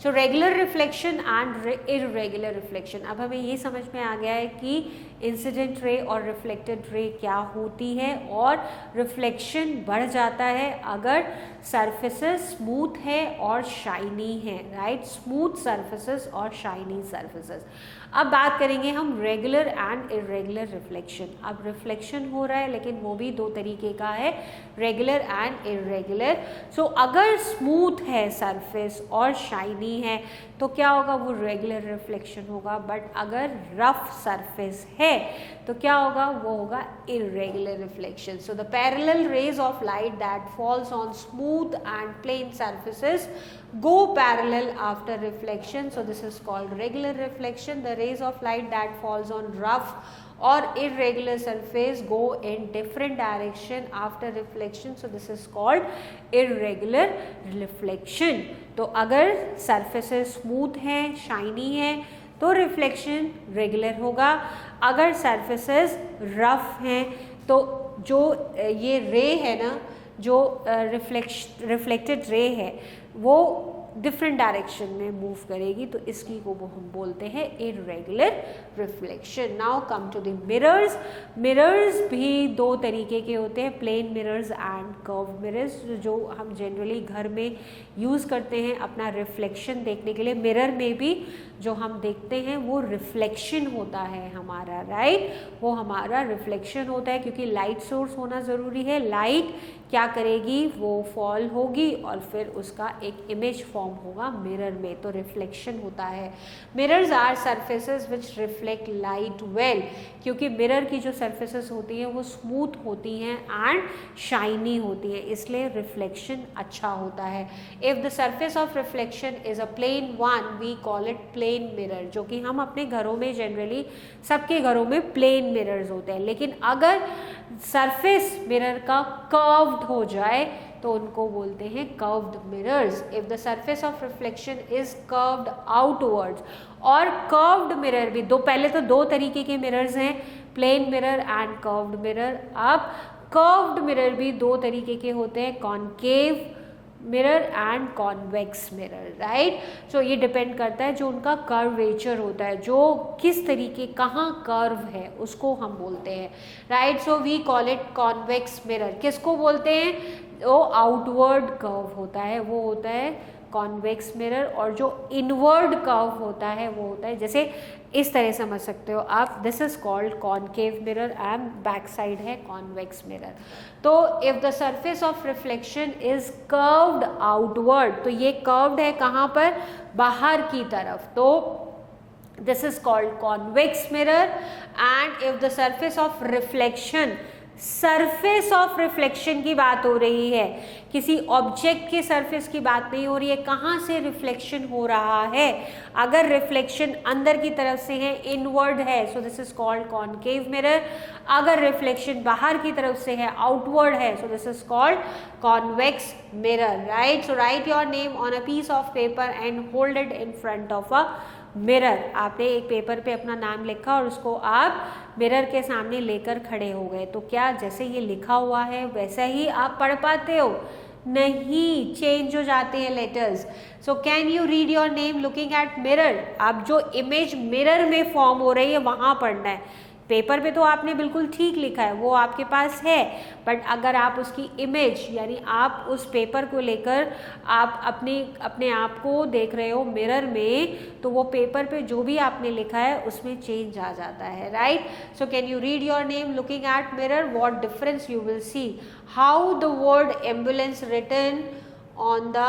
So regular reflection and irregular reflection. अब हमें ये समझ में आ गया है कि इंसिडेंट रे और रिफ्लेक्टेड रे क्या होती है, और रिफ्लेक्शन बढ़ जाता है अगर सरफेसेस स्मूथ है और शाइनी है, राइट, स्मूथ सरफेसेस और शाइनी सरफेसेस। अब बात करेंगे हम रेगुलर एंड इररेगुलर रिफ्लेक्शन। अब रिफ्लेक्शन हो रहा है, लेकिन वो भी दो तरीके का है, रेगुलर एंड इररेगुलर। सो अगर स्मूथ है सरफेस और शाइनी है तो क्या होगा, वो रेगुलर रिफ्लेक्शन होगा। बट अगर रफ सरफेस है तो क्या होगा, वो होगा irregular reflection. So the parallel rays of light that falls on smooth and plane surfaces go parallel after reflection, so this is called regular reflection. The rays of light that falls on rough or irregular surface go in different direction after reflection, so this is called irregular reflection. तो अगर surfaces smooth है, shiny है तो reflection regular होगा, अगर surfaces rough हैं तो जो ये रे है ना, जो रिफ्लेक्टेड रे है वो डिफरेंट डायरेक्शन में मूव करेगी, तो इसकी को वो हम बोलते हैं irregular reflection. Now come to the mirrors. Mirrors भी दो तरीके के होते हैं, plane mirrors and curve mirrors, जो हम जनरली घर में यूज़ करते हैं अपना रिफ्लेक्शन देखने के लिए। मिरर में भी जो हम देखते हैं वो रिफ्लेक्शन होता है हमारा, राइट, वो हमारा रिफ्लेक्शन होता है क्योंकि लाइट सोर्स होना ज़रूरी है। लाइट क्या करेगी, वो फॉल होगी और फिर उसका एक इमेज फॉर्म होगा मिरर में, तो रिफ्लेक्शन होता है। Mirrors are surfaces which reflect light well, क्योंकि मिरर की जो सरफेसेस होती हैं वो स्मूथ होती हैं एंड शाइनी होती हैं, इसलिए रिफ्लेक्शन अच्छा होता है। If the surface of reflection is a plane one we call it plane mirror, जो कि हम अपने घरों में जनरली सबके घरों में प्लेन मिरर्स होते हैं। लेकिन अगर सरफेस मिरर का कर्व्ड हो जाए तो उनको बोलते हैं curved mirrors. If the surface of reflection is curved outwards, और कर्व्ड मिरर भी पहले तो दो तरीके के मिरर्स हैं, plane mirror and curved mirror. अब कर्व्ड मिरर भी दो तरीके के होते हैं, concave mirror and convex mirror, right. So ये डिपेंड करता है जो उनका कर्वेचर होता है, जो किस तरीके कहाँ कर्व है उसको हम बोलते हैं, right. So we call it convex mirror. किसको बोलते हैं, वो आउटवर्ड कर्व होता है वो होता है कॉन्वेक्स मिरर, और जो इनवर्ड कर्व होता है वो होता है, जैसे इस तरह समझ सकते हो आप, this is called concave mirror and back side है कॉन्वेक्स मिरर। तो if the surface of reflection is curved outward, तो ये कर्व्ड है कहाँ पर, बाहर की तरफ, तो this is called convex mirror. And if the surface of reflection, surface of reflection की बात हो रही है, किसी ऑब्जेक्ट के सरफेस की बात नहीं हो रही है, कहाँ से रिफ्लेक्शन हो रहा है। अगर रिफ्लेक्शन अंदर की तरफ से है, इनवर्ड है, so this is called concave mirror. अगर रिफ्लेक्शन बाहर की तरफ से है, आउटवर्ड है, so this is called convex mirror, right. So write your name on a piece of paper and hold it in front of a mirror. आपने एक paper पे अपना नाम लिखा और उसको आप मिरर के सामने लेकर खड़े हो गए, तो क्या जैसे ये लिखा हुआ है वैसा ही आप पढ़ पाते हो? नहीं, चेंज हो जाते हैं letters. So can you read your name looking at mirror? अब जो इमेज मिरर में फॉर्म हो रही है वहाँ पढ़ना है। पेपर पे तो आपने बिल्कुल ठीक लिखा है, वो आपके पास है, बट अगर आप उसकी इमेज, यानी आप उस पेपर को लेकर आप अपने आप को देख रहे हो मिरर में, तो वो पेपर पे जो भी आपने लिखा है उसमें चेंज आ जाता है, right. So can you read your name looking at mirror? What difference you will see? How the word ambulance written on the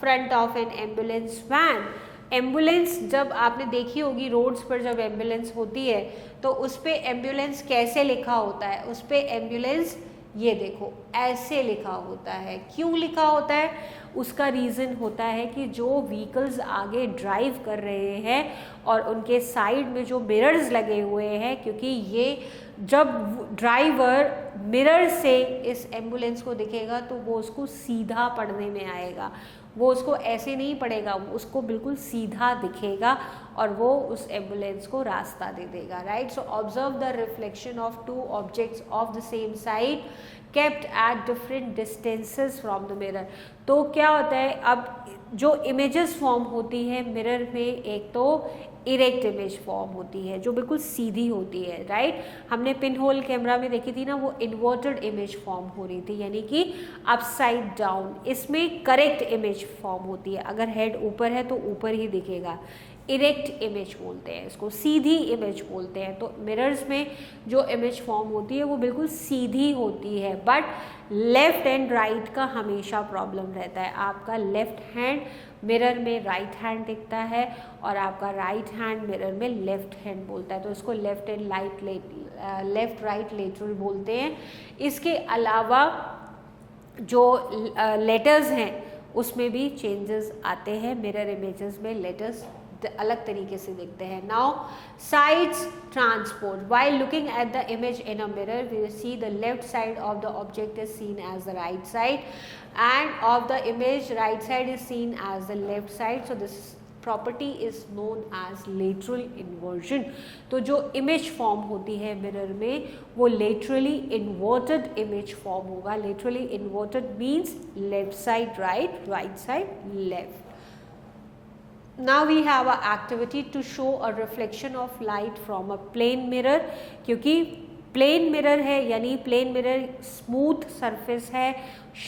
front of an ambulance van. Ambulance जब आपने देखी होगी रोड्स पर, जब एम्बुलेंस होती है तो उस पर एम्बुलेंस कैसे लिखा होता है? उस पर एम्बुलेंस ये देखो ऐसे लिखा होता है। क्यों लिखा होता है? उसका रीज़न होता है कि जो व्हीकल्स आगे ड्राइव कर रहे हैं और उनके साइड में जो मिरर्स लगे हुए हैं, क्योंकि ये जब ड्राइवर मिरर से इस एम्बुलेंस को दिखेगा तो वो उसको सीधा पढ़ने में आएगा, वो उसको ऐसे नहीं पड़ेगा, उसको बिल्कुल सीधा दिखेगा और वो उस एम्बुलेंस को रास्ता दे देगा, right. So observe the reflection of two objects of the same side kept at different distances from the mirror. तो क्या होता है, अब जो इमेजेस फॉर्म होती है मिरर में, एक तो इरेक्ट इमेज फॉर्म होती है जो बिल्कुल सीधी होती है, राइट। हमने पिन होल कैमरा में देखी थी ना, वो इन्वर्टेड इमेज फॉर्म हो रही थी, यानी कि अपसाइड डाउन। इसमें करेक्ट इमेज फॉर्म होती है, अगर हेड ऊपर है तो ऊपर ही दिखेगा, इरेक्ट इमेज बोलते हैं इसको, सीधी इमेज बोलते हैं। तो मिरर्स में जो इमेज फॉर्म होती है वो बिल्कुल सीधी होती है, बट लेफ्ट एंड राइट का हमेशा प्रॉब्लम रहता है। आपका लेफ्ट हैंड मिरर में राइट हैंड दिखता है और आपका राइट हैंड मिरर में लेफ्ट हैंड बोलता है, तो इसको left and left right lateral बोलते हैं। इसके अलावा जो लेटर्स हैं उसमें भी चेंजेस आते हैं, मिरर इमेजेस में लेटर्स अलग तरीके से दिखते हैं। Now sides transport, while looking at the image in a mirror we see the left side of the object is seen as the right side and of the image right side is seen as the left side. So this property is known as lateral inversion. तो जो image form होती है mirror में वो laterally inverted image form होगा। Laterally inverted means left side right, right side left. Now we have an activity to show a reflection of light from a plane mirror। क्योंकि plane mirror है यानी plane mirror smooth surface है,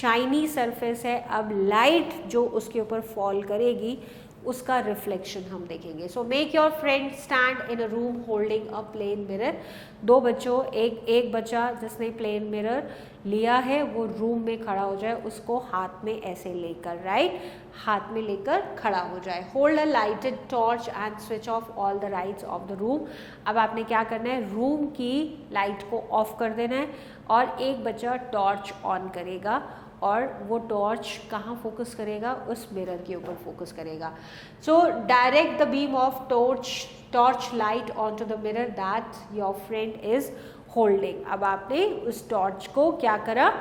shiny surface है। अब light जो उसके ऊपर fall करेगी उसका रिफ्लेक्शन हम देखेंगे। So make your friend stand in a room holding a plane mirror. दो बच्चों, एक बच्चा जिसने प्लेन मिरर लिया है वो रूम में खड़ा हो जाए, उसको हाथ में ऐसे लेकर, राइट, हाथ में लेकर खड़ा हो जाए। Hold a lighted torch and switch off all the lights off the room. अब आपने क्या करना है, रूम की लाइट को ऑफ कर देना है और एक बच्चा टॉर्च ऑन करेगा और वो टॉर्च कहाँ फोकस करेगा, उस मिरर के ऊपर फोकस करेगा। So direct the beam of torch light on to the mirror that your friend is holding. अब आपने उस टॉर्च को क्या करा,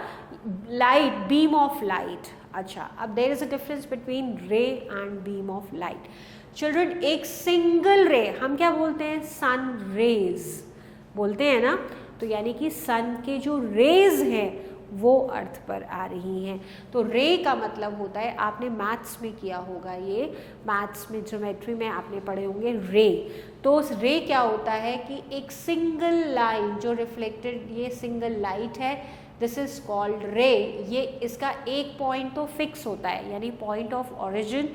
लाइट, बीम ऑफ लाइट। अच्छा, अब there is a difference between ray and beam of light. Children, एक single ray हम क्या बोलते हैं, सन रेज बोलते हैं ना, तो यानी कि सन के जो रेज हैं वो अर्थ पर आ रही हैं। तो रे का मतलब होता है, आपने मैथ्स में किया होगा, ये मैथ्स में ज्योमेट्री में आपने पढ़े होंगे रे। तो उस रे क्या होता है कि एक सिंगल लाइन जो रिफ्लेक्टेड, ये सिंगल लाइट है, दिस इज कॉल्ड रे। ये इसका एक पॉइंट तो फिक्स होता है, यानी पॉइंट ऑफ ओरिजिन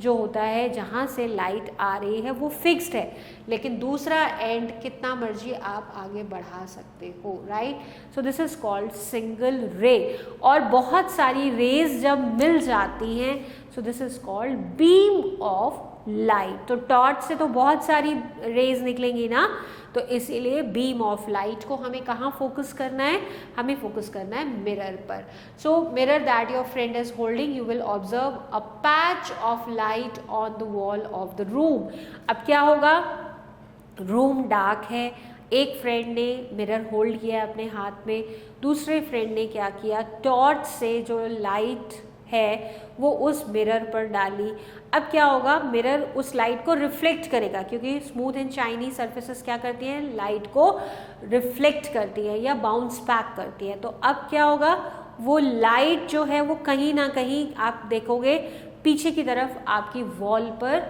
जो होता है जहाँ से लाइट आ रही है वो फिक्स्ड है, लेकिन दूसरा एंड कितना मर्जी आप आगे बढ़ा सकते हो, right. So this is called single रे। और बहुत सारी रेज जब मिल जाती हैं, सो this is called beam of light. तो टॉर्च से तो बहुत सारी रेज निकलेंगी ना, तो इसीलिए बीम ऑफ लाइट को हमें कहाँ फोकस करना है, हमें फोकस करना है मिरर पर। So mirror that your friend is holding, you will observe a patch of light on the wall of the room. अब क्या होगा, रूम डार्क है, एक फ्रेंड ने मिरर होल्ड किया अपने हाथ में, दूसरे फ्रेंड ने क्या किया, टॉर्च से जो लाइट है वो उस मिरर पर डाली। अब क्या होगा, मिरर उस लाइट को रिफ्लेक्ट करेगा, क्योंकि स्मूथ एंड शाइनी सरफेसेस क्या करती हैं, लाइट को रिफ्लेक्ट करती है या बाउंस बैक करती है। तो अब क्या होगा, वो लाइट जो है वो कहीं ना कहीं आप देखोगे पीछे की तरफ आपकी वॉल पर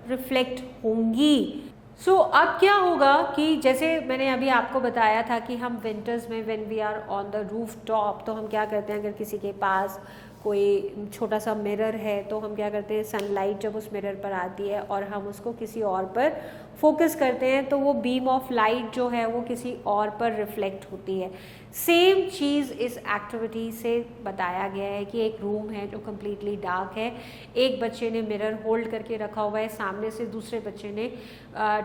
रिफ्लेक्ट होंगी। सो अब क्या होगा कि जैसे मैंने अभी आपको बताया था कि हम विंटर्स में when we are on the roof top, तो हम क्या करते हैं, अगर किसी के पास कोई छोटा सा मिरर है तो हम क्या करते हैं, सनलाइट जब उस मिरर पर आती है और हम उसको किसी और पर फोकस करते हैं तो वो बीम ऑफ लाइट जो है वो किसी और पर रिफ्लेक्ट होती है। सेम चीज़ इस एक्टिविटी से बताया गया है कि एक रूम है जो कम्प्लीटली डार्क है, एक बच्चे ने मिरर होल्ड करके रखा हुआ है, सामने से दूसरे बच्चे ने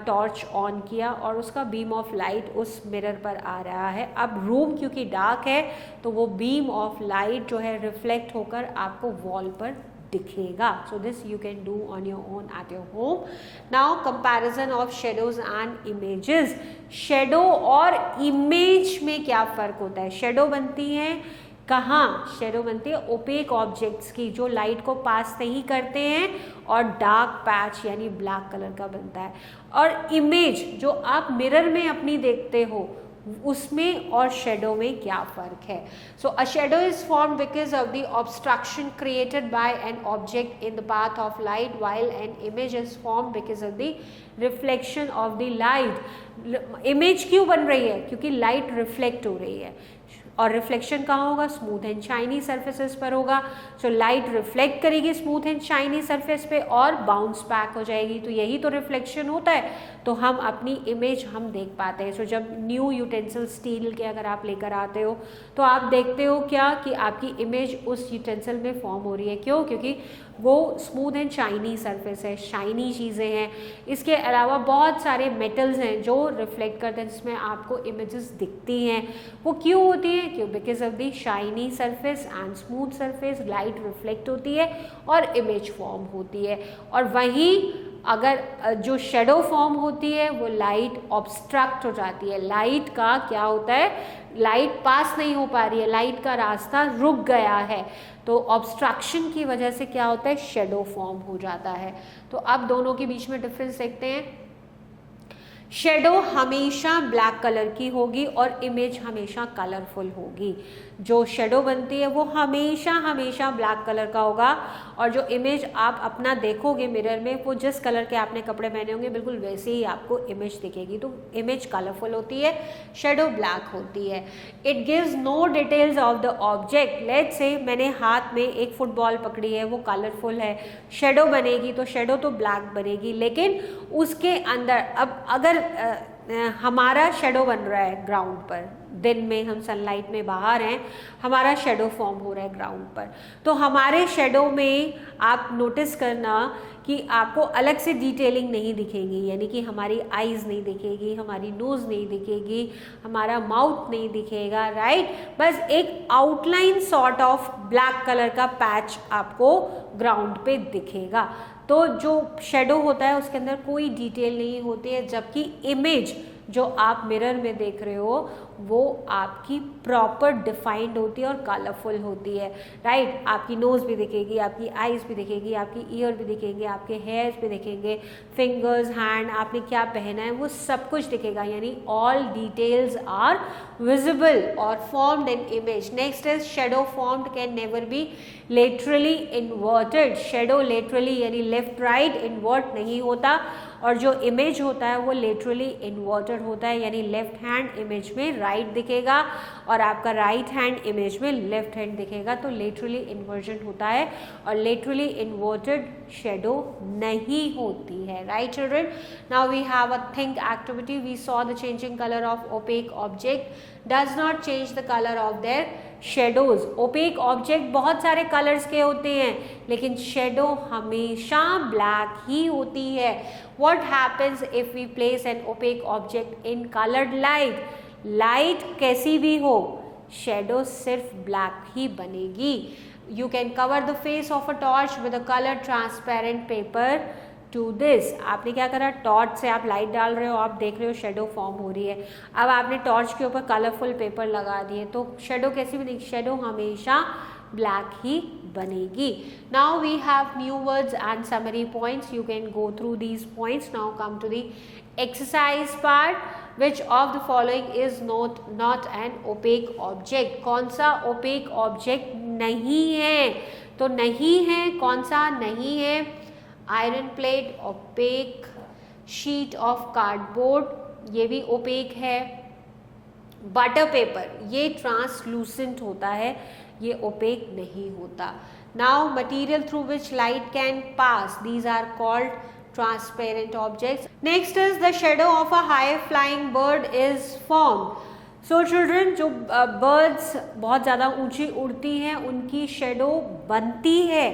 टॉर्च ऑन किया और उसका बीम ऑफ लाइट उस मिरर पर आ रहा है। अब रूम क्योंकि डार्क है तो वो बीम ऑफ लाइट जो है रिफ्लेक्ट होकर आपको वॉल पर दिखेगा। So this you can do on your own at your home. Now comparison of shadows and images. Shadow और इमेज में क्या फ़र्क होता है, शेडो बनती है कहाँ, शेडो बनती है ओपेक ऑब्जेक्ट्स की जो लाइट को पास नहीं करते हैं और डार्क पैच यानी ब्लैक कलर का बनता है। और इमेज जो आप मिरर में अपनी देखते हो उसमें और शेडो में क्या फ़र्क है। So a shadow is form because of the obstruction created by an object in the path of light, while an image is form because of the reflection of the light. Image क्यों बन रही है? क्योंकि light reflect हो रही है, और reflection कहाँ होगा? स्मूथ एंड शाइनी सर्फेसेस पर होगा। सो लाइट रिफ्लेक्ट करेगी स्मूथ एंड शाइनी सरफेस पे और बाउंस बैक हो जाएगी, तो यही तो रिफ्लेक्शन होता है। तो हम अपनी इमेज हम देख पाते हैं। सो जब न्यू यूटेंसिल स्टील के अगर आप लेकर आते हो तो आप देखते हो क्या कि आपकी इमेज उस यूटेंसिल में फॉर्म हो रही है। क्यों? क्योंकि वो स्मूथ एंड शाइनी सरफेस है, शाइनी चीज़ें हैं। इसके अलावा बहुत सारे मेटल्स हैं जो रिफ्लेक्ट करते हैं, जिसमें आपको इमेजेस दिखती हैं। वो क्यों होती हैं? क्यों? Because of the shiny surface and smooth surface light reflect होती है और इमेज फॉर्म होती है। और वहीं अगर जो शेडो फॉर्म होती है वो लाइट ऑब्स्ट्रक्ट हो जाती है। लाइट का क्या होता है? लाइट पास नहीं हो पा रही है, लाइट का रास्ता रुक गया है, तो ऑब्स्ट्रक्शन की वजह से क्या होता है? शेडो फॉर्म हो जाता है। तो अब दोनों के बीच में डिफरेंस देखते हैं। शेडो हमेशा ब्लैक कलर की होगी और इमेज हमेशा कलरफुल होगी। जो शेडो बनती है वो हमेशा हमेशा ब्लैक कलर का होगा, और जो इमेज आप अपना देखोगे मिरर में वो जिस कलर के आपने कपड़े पहने होंगे बिल्कुल वैसे ही आपको इमेज दिखेगी। तो इमेज कलरफुल होती है, शेडो ब्लैक होती है। It gives no details of the object. Let's say मैंने हाथ में एक फुटबॉल पकड़ी है, वो कलरफुल है, शेडो बनेगी तो शेडो तो ब्लैक बनेगी, लेकिन उसके अंदर अब अगर हमारा शेडो बन रहा है ग्राउंड पर, दिन में हम सनलाइट में बाहर हैं, हमारा शेडो फॉर्म हो रहा है ग्राउंड पर, तो हमारे शेडो में आप नोटिस करना कि आपको अलग से डिटेलिंग नहीं दिखेगी, यानी कि हमारी आईज नहीं दिखेगी, हमारी नोज़ नहीं दिखेगी, हमारा माउथ नहीं दिखेगा, राइट। बस एक outline sort of black colour का पैच आपको ग्राउंड पे दिखेगा। तो जो शेडो होता है उसके अंदर कोई डिटेल नहीं होती है, जबकि इमेज जो आप मिरर में देख रहे हो वो आपकी प्रॉपर डिफाइंड होती है और कलरफुल होती है, राइट। आपकी नोज़ भी दिखेगी, आपकी आईज भी दिखेगी, आपकी ईयर भी दिखेंगे, आपके हेयर्स भी दिखेंगे, फिंगर्स, हैंड, आपने क्या पहना है वो सब कुछ दिखेगा, यानी ऑल डिटेल्स आर विजिबल और formed in image. Next is shadow formed can never be laterally inverted. Shadow laterally यानी लेफ्ट राइट इन्वर्ट नहीं होता, और जो इमेज होता है वो लेटरली इन्वर्टेड होता है, यानी लेफ्ट हैंड इमेज में राइट दिखेगा और आपका राइट हैंड इमेज में लेफ्ट हैंड दिखेगा। तो लेटरली इन्वर्जन होता है और लेटरली इन्वर्टेड शेडो नहीं होती है, right children. Now we have a think activity. We saw the changing colour of opaque object does not change the colour of their shadows. Opaque object बहुत सारे colours के होते हैं, लेकिन शेडो हमेशा ब्लैक ही होती है। What happens if we place an opaque object in colored light? Light कैसी भी हो, शेडो सिर्फ ब्लैक ही बनेगी। You can cover the face of a torch with a colored transparent paper to this। आपने क्या करा? टॉर्च से आप लाइट डाल रहे हो, आप देख रहे हो शेडो फॉर्म हो रही है। अब आपने टॉर्च के ऊपर कलरफुल पेपर लगा दिए, तो शेडो कैसी बनेगी? शेडो हमेशा ब्लैक ही बनेगी। Now we have new words and summary points. You can go through these points. Now come to the exercise part. Which of the following is not an opaque object? कौन सा opaque object नहीं है? तो नहीं है, कौन सा नहीं है? Iron plate opaque, sheet of cardboard ये भी opaque है, बटर पेपर ये ट्रांसलूसेंट होता है, ये ओपेक नहीं होता। Now material through which light can pass, these are called transparent objects. Next is the shadow of a high flying bird is form. So children, जो बर्ड्स बहुत ज़्यादा ऊंची उड़ती हैं उनकी शेडो बनती है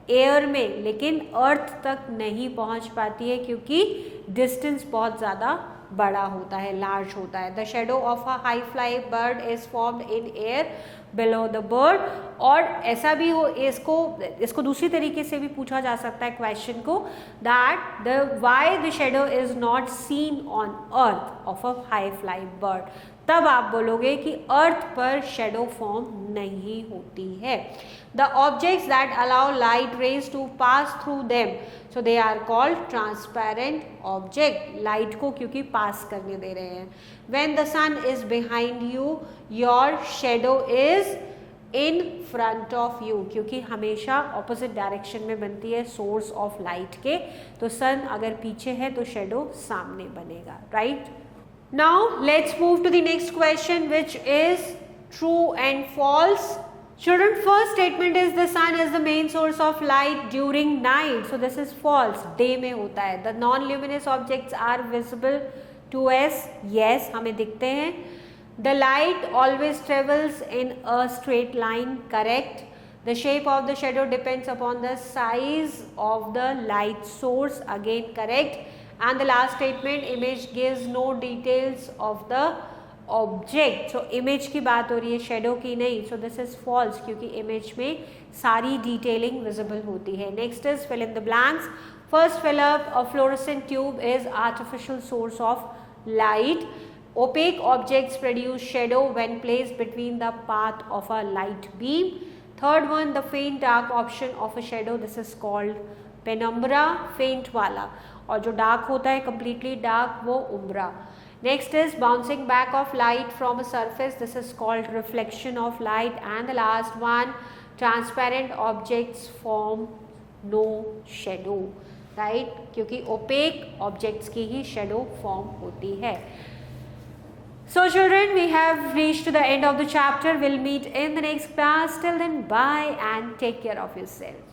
एयर में, लेकिन अर्थ तक नहीं पहुंच पाती है क्योंकि डिस्टेंस बहुत ज़्यादा बड़ा होता है, लार्ज होता है। The shadow of a high fly bird is formed in air below the bird. और ऐसा भी हो, इसको दूसरी तरीके से भी पूछा जा सकता है क्वेश्चन को, that the why the shadow is not seen on earth of a high fly bird. तब आप बोलोगे कि अर्थ पर शेडो फॉर्म नहीं होती है। The objects that allow light rays to pass through them, so they are called transparent object, light को क्योंकि पास करने दे रहे हैं। When the sun is behind you, your shadow is in front of you, क्योंकि हमेशा opposite direction में बनती है सोर्स ऑफ लाइट के, तो सन अगर पीछे है तो शेडो सामने बनेगा, right. Now let's move to the next question which is true and false. Children, first statement is the sun is the main source of light during night, so this is false, day में होता है। The non-luminous objects are visible to us, yes, हमें दिखते हैं। The light always travels in a straight line, correct. The shape of the shadow depends upon the size of the light source, again correct. And the last statement, image gives no details of the object, so image की बात हो रही है, shadow की नहीं, so this is false, क्योंकि image में सारी डिटेलिंग विजिबल होती है। Next is fill in the blanks. First fill up, a fluorescent tube is artificial source of light. Opaque objects produce shadow when placed between the path of a light beam. Third one, the faint dark option of a shadow, this is called penumbra, faint वाला, और जो dark होता है completely dark वो umbra. Next is bouncing back of light from a surface, this is called reflection of light. And the last one, transparent objects form no shadow, right, क्योंकि opaque objects की ही shadow form होती है। So children, we have reached to the end of the chapter. We'll meet in the next class. Till then, bye and take care of yourself.